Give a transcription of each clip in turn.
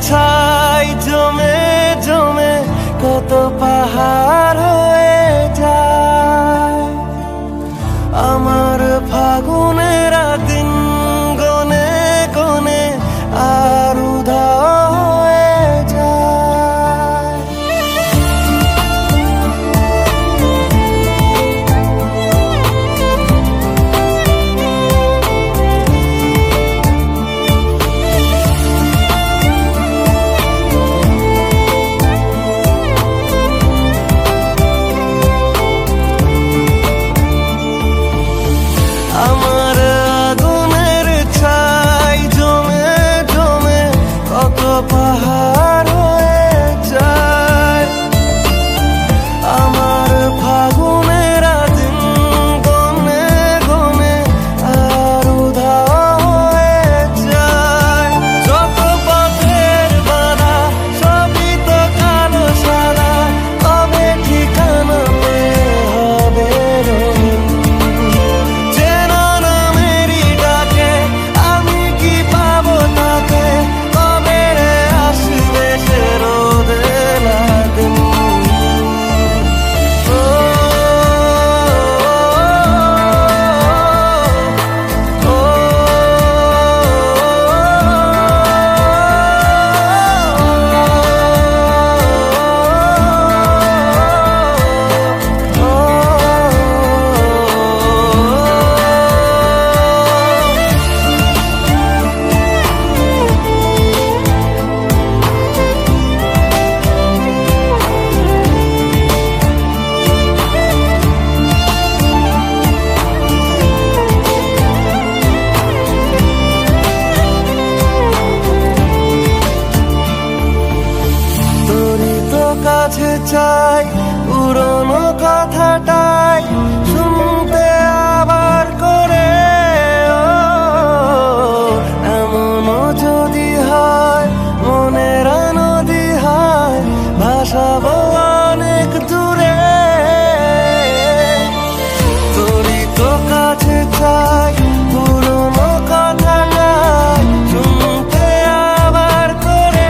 ছাই জমে জমে কত পাহাড় হয়ে যায়। আমার ফাগুনের দিন গনে গনে আর উধাও হয়ে যায়। আমার আগুনের ছাই জমে জমে কত পাহাড় হয়ে যায়। আমার ফাগুনের দিন গনে গনে আর উধাও হয়ে যায়। যত পথের বাধা সবই তো কালো সাদা, কবে ঠিকানা পেয়ে হবে রঙিন। চেনা নামেরই ডাকে আমি কি পাবো তাকে, কবে রে আসবে সে রোদেলা দিন। কাছে চাই পুরনো কথাটাই শুনতে আবার করে। এমনও যদি হয় মনের নদী হয় ভাসাবো অনেক দূরে। তোরই তো কাছে চাই পুরনো কথাটাই শুনতে আবার করে।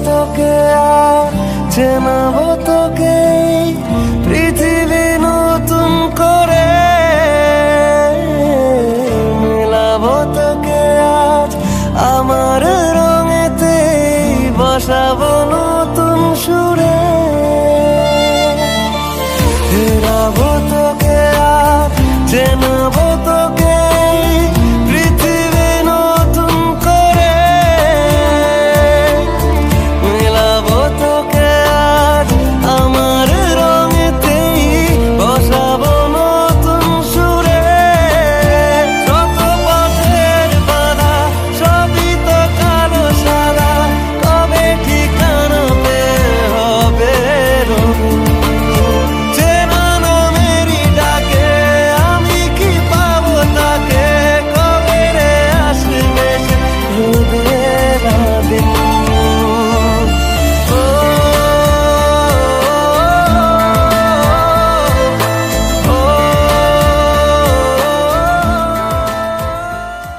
তোকে আর চেনাবো তোকে পৃথিবী নতুন করে। মেলাবো তোকে আজ আমার রঙেতে, বসাবো নতুন সুরে। ফেরাবো তোকে আর চেনা